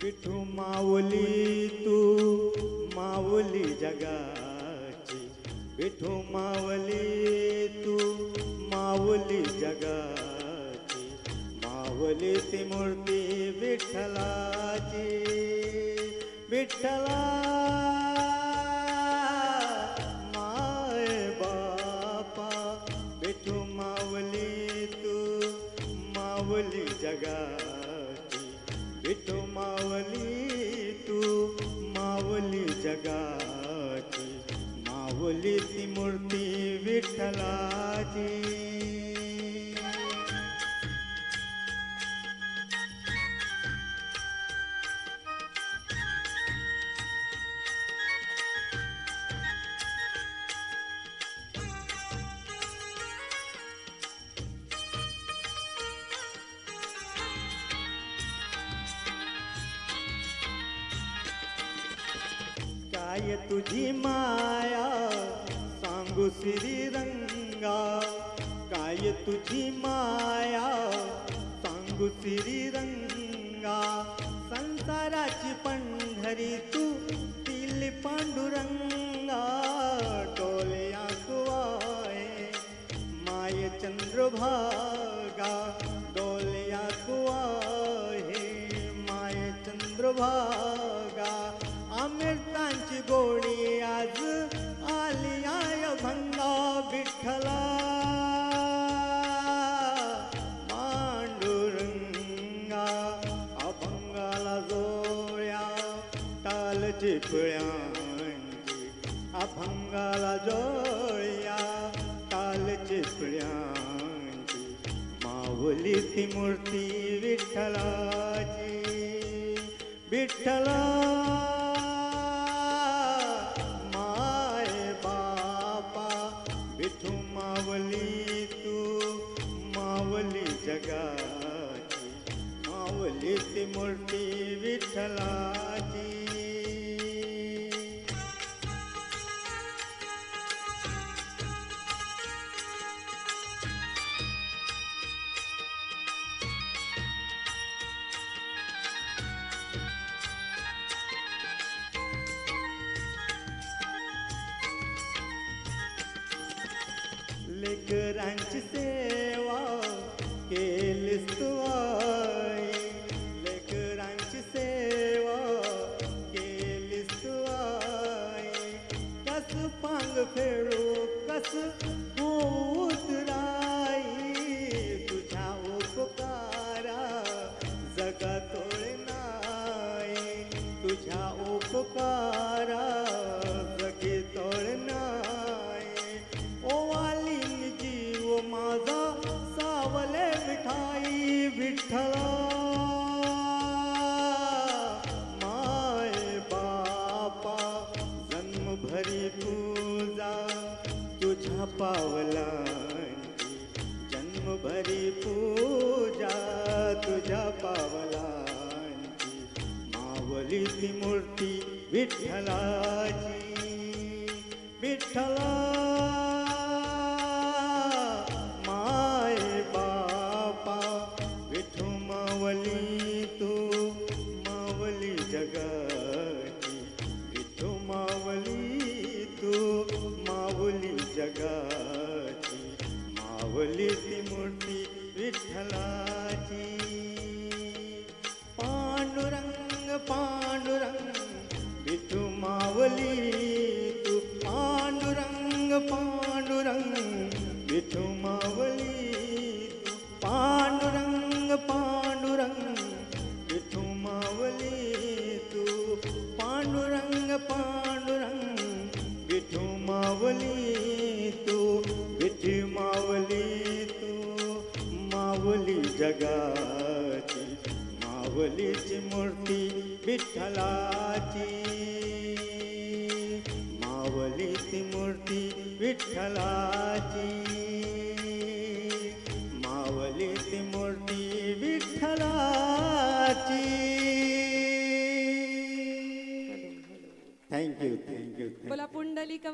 विठू माऊली तू माऊली जगाची, विठू माऊली तू माऊली जगाची, माऊली ती मूर्ती विठ्ठलाची, विठ्ठला माय बापा, विठू माऊली तू माऊली जगाची, विठू माऊली तू माऊली जगाची, माऊली ती मूर्ती विठ्ठलाची. काय तुझी माया सांगू श्रीरंगा, काय तुझी माया सांगू श्रीरंगा, संसाराची पंढरी तू दिली पांडुरंगा, डोल्या कुवाये माय चंद्रभागा, डोल्या कुवाये माय चंद्रभागा, अमृतांची गोडी आज आली आय भंगा, विठ्ठला पांडुरंगा, अभंगाला जोड्या टाल चिपळ्यांची, अभंगाला जोड्या टाल चिपळ्यांची, माऊली ती मूर्ती विठ्ठलाची, विठ्ठला विठू माऊली तू माऊली जगाची, माऊली ती मूर्ती विठ्ठलाची. लेकरांची सेवा केलीस तू आई, लेकरांची सेवा केलीस तू आई, कस पांग फेडू कस होऊ उतराई, तुझ्या उपकारा जगा तोळे नाही, तुझ्या उपकारा जगी तोळे नाही, ओवाली जीव माझा सावले विठाई, विठ्ठला माय बापा, जन्मभरी पूजा तुझ्या पावलांची, जन्मभरी पूजा तुझ्या पावलांची, माऊली ती मूर्ती विठ्ठलाची, विठ्ठला माय बापा, विठू माऊली तू माऊली जगाची, विठू माऊली तू माऊली जगाची, माऊली ती मूर्ती विठ्ठलाची. पांडुरंग पांडुरंग विठू माऊली तू, पांडुरंग पांडुरंग विठू माऊली तू, पांडुरंग पांडुरंग विठू माऊली तू, पांडुरंग पांडुरंग विठू माऊली तू, विठू माऊली तू माऊली जगाची, माऊलीची मूर्ती विठ्ठलाची, माऊली ती मूर्ती विठ्ठलाची, माऊली ती मूर्ती विठ्ठलाची. Thank you thank you. बोला पुंडलिक